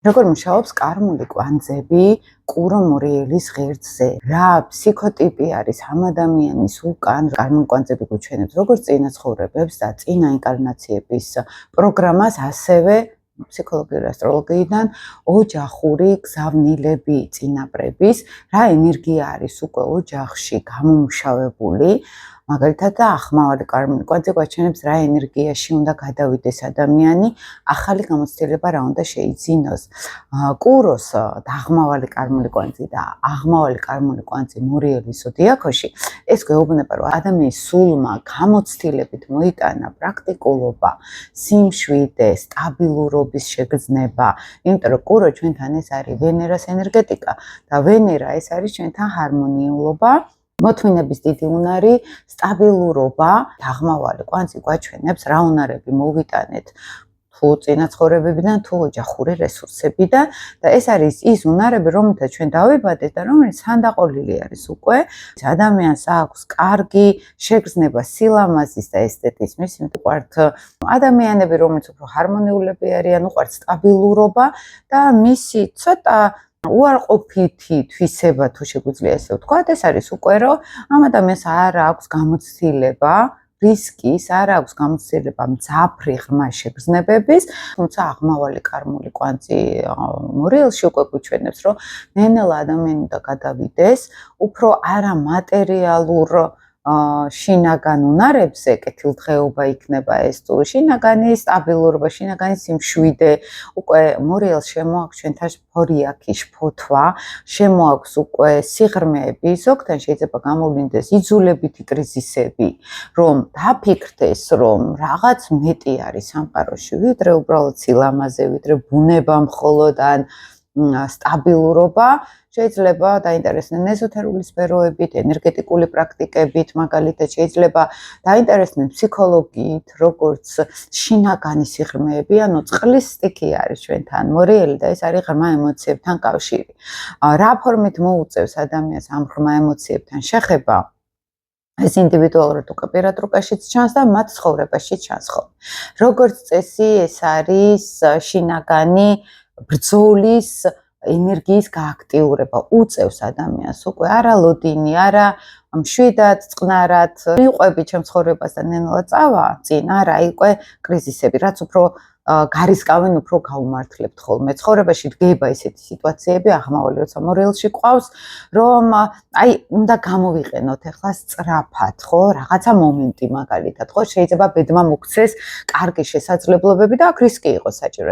როგორ მუშაობს კარმული კვანძები კურომორიელის ღერძზე? რა ფსიქოტიპი არის ამ ადამიანის უკან კარმული კვანძები გვიჩვენებს როგორც წინაცხოვრებებს და წინა ინკარნაციების პროგრამას, ასევე ფსიქოლოგიური ასტროლოგიიდან ოჯახური გზავნილები წინაპრების, რა ენერგია არის უკვე ოჯახში გამომუშავებული, მაგალითად და ახმავალი კარმული კვანძი გვაჩვენებს რა ენერგიაში უნდა გადავიდეს ადამიანი, ახალი გამოცდილება რა უნდა შეიძინოს. კუროს დაღმავალი კარმული კვანძი და აღმავალი კარმული კვანძი მორიელის ზოდიაქოში, ეს გვეუბნება, რომ ადამიანის სულმა გამოცდილებით მოიტანა პრაქტიკულობა, სიმშვიდე, სტაბილურობის შეგრძნება, იმიტომ რომ კურო ჩვენთან ეს არის ვენერას ენერგეტიკა და ვენერა ეს არის ჩვენთან ჰარმონიულობა. მოთმინების დიდი უნარი, სტაბილურობა, დაღმავალი კვანძი გვაჩვენებს რა უნარები მოვიტანეთ თუ წინაცხოვრებებიდან, თუ ოჯახური რესურსებიდან და ეს არის ის უნარები, რომელთაც ჩვენ დავიბადეთ და რომელიც სანდაყოლილი არის უკვე. ადამიანს აქვს კარგი შეგრძნება სილამაზის და ესთეტიზმის, უყვართ ადამიანები, რომელიც უფრო ჰარმონიულები არიან, უყვართ სტაბილურობა და მისი ცოტა უარყოფითი თვისება, თუ შეგვიძლია ესე ვთქვათ, ეს არის უკვე, რომ ამ ადამიანს არ აქვს გამოცდილება რისკის, არ აქვს გამოცდილება მძაფრი ღრმა შეგრძნებების, თუმცა აღმავალი კარმული კვანძი მორიელში უკვე გვიჩვენებს, რომ ნელ-ნელა ადამიანი უნდა გადავიდეს უფრო არამატერიალურ შინაგან უნარებზე, კეთილდღეობა იქნება ეს თუ შინაგანი სტაბილურობა, შინაგანი სიმშვიდე, უკვე მორიელს შემოაქვს ჩვენთან ფორიაქი, შფოთვა, შემოაქვს უკვე სიღრმეები, ზოგთან შეიძლება გამოვლინდეს იძულებითი კრიზისები, რომ დაფიქრდეს, რომ რაღაც მეტი არის სამყაროში, ვიდრე უბრალოდ სილამაზე, ვიდრე ბუნება მხოლოდ ან სტაბილურობა. შეიძლება დაინტერესდნენ ეზოთერული სფეროებით, ენერგეტიკული პრაქტიკებით, მაგალითად შეიძლება დაინტერესდნენ ფსიქოლოგიით, როგორც შინაგანი სიღრმეები, ანუ წყლის სტიქი არის ჩვენთან მორიელი და ეს არის ღრმა ემოციებთან კავშირი. რა ფორმით მოუწევს ადამიანს ამ ღრმა ემოციებთან შეხება? ეს ინდივიდუალურად უკვე პირად რუკაშიც ჩანს და მათ ცხოვრებაში ჩანს ხოლმე. როგორც წესი, ეს არის შინაგანი ბრძოლის ენერგიის გააქტიურება, უწევს ადამიანს უკვე არა ლოდინი, არა მშვიდად, წყნარად, მიყვები ჩემს ცხოვრებას და ნელა წავა წინ, არა, უკვე კრიზისები, რაც უფრო გარისკავენ, უფრო გაუმართლებთ ხოლმე. ცხოვრებაში დგება ესეთი სიტუაციები, აღმავალი როცა მორიელში ყავს, რომ აი, უნდა გამოვიყენოთ ახლა სწრაფად, ხო, რაღაცა მომენტი მაგალითად, ხო, შეიძლება ბედმა მოგცეს კარგი შესაძლებლობები და აქ რისკი იყოს საჭირო.